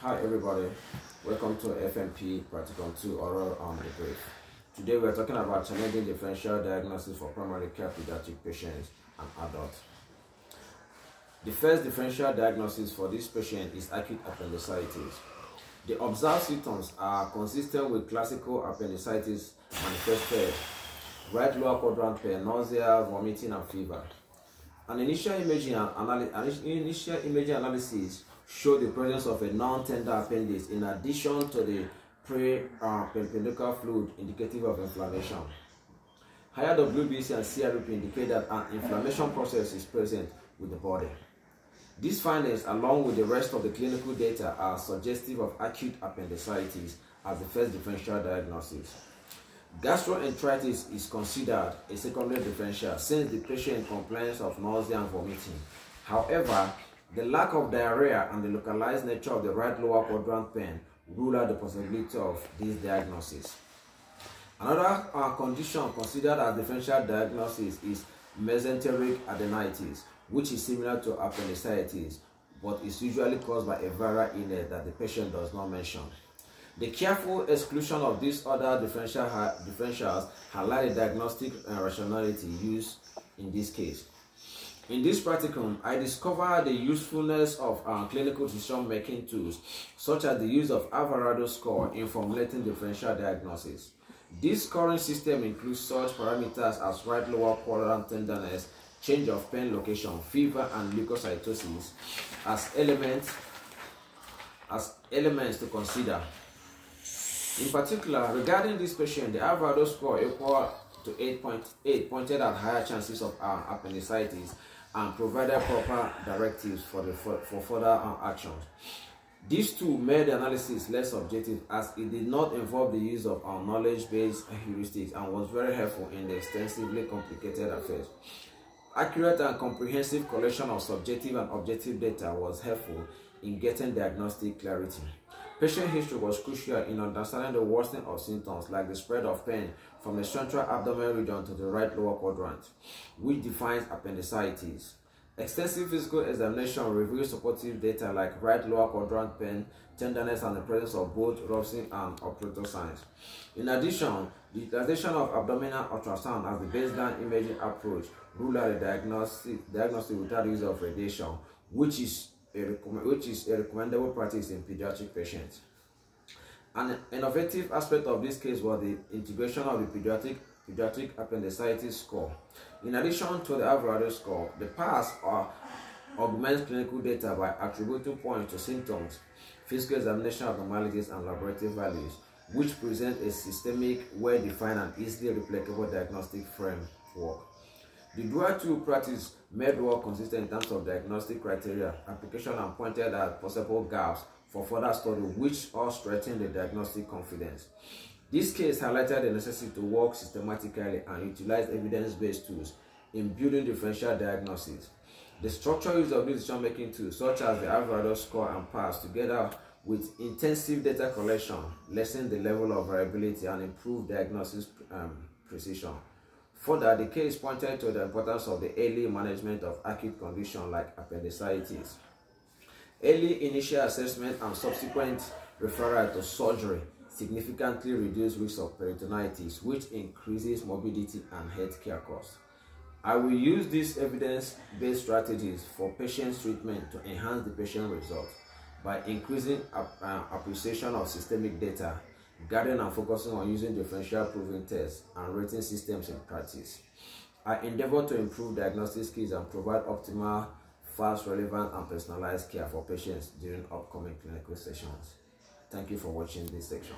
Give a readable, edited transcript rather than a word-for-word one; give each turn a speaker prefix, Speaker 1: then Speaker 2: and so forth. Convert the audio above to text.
Speaker 1: Hi everybody, welcome to FMP Practicum 2 Oral on the Brief. Today we are talking about challenging differential diagnosis for primary care pediatric patients and adults. The first differential diagnosis for this patient is acute appendicitis. The observed symptoms are consistent with classical appendicitis manifested: right lower quadrant pain, nausea, vomiting, and fever. An initial imaging analysis showed the presence of a non-tender appendix in addition to the pre-perpendicular fluid indicative of inflammation. Higher WBC and CRP indicate that an inflammation process is present with the body. These findings, along with the rest of the clinical data, are suggestive of acute appendicitis as the first differential diagnosis. Gastroenteritis is considered a secondary differential since the patient complains of nausea and vomiting. However, the lack of diarrhea and the localized nature of the right lower quadrant pain rule out the possibility of this diagnosis. Another condition considered as differential diagnosis is mesenteric adenitis, which is similar to appendicitis, but is usually caused by a viral illness that the patient does not mention. The careful exclusion of these other differentials highlight the diagnostic rationality used in this case. In this practicum, I discovered the usefulness of clinical decision-making tools, such as the use of Alvarado score in formulating differential diagnosis. This scoring system includes such parameters as right lower quadrant tenderness, change of pain location, fever, and leukocytosis as elements to consider. In particular, regarding this patient, the Alvarado score equal to 8.8 pointed at higher chances of appendicitis and provided proper directives for further actions. These two made the analysis less subjective as it did not involve the use of knowledge-based heuristics and was very helpful in the extensively complicated affairs. Accurate and comprehensive collection of subjective and objective data was helpful in getting diagnostic clarity. Patient history was crucial in understanding the worsening of symptoms like the spread of pain from the central abdomen region to the right lower quadrant, which defines appendicitis. Extensive physical examination reveals supportive data like right lower quadrant pain, tenderness, and the presence of both rupturing and operator signs. In addition, the utilization of abdominal ultrasound as the baseline imaging approach ruled out a diagnostic without use of radiation, which is a recommendable practice in pediatric patients. An innovative aspect of this case was the integration of the pediatric appendicitis score. In addition to the Alvarado score, the PASS augments clinical data by attributing points to symptoms, physical examination abnormalities, and laboratory values, which present a systemic, well-defined, and easily replicable diagnostic framework. The dual-tool practice made work consistent in terms of diagnostic criteria, application, and pointed at possible gaps for further study, which all strengthened the diagnostic confidence. This case highlighted the necessity to work systematically and utilize evidence-based tools in building differential diagnosis. The structural use of these decision-making tools, such as the Alvarado score and PASS, together with intensive data collection, lessen the level of variability and improve diagnosis precision. Further, the case pointed to the importance of the early management of acute conditions like appendicitis. Early initial assessment and subsequent referral to surgery significantly reduce risk of peritonitis, which increases morbidity and healthcare costs. I will use these evidence-based strategies for patient treatment to enhance the patient results by increasing appreciation of systemic data, guiding and focusing on using differential proving tests and rating systems in practice. I endeavor to improve diagnostic skills and provide optimal, fast, relevant, and personalized care for patients during upcoming clinical sessions. Thank you for watching this section.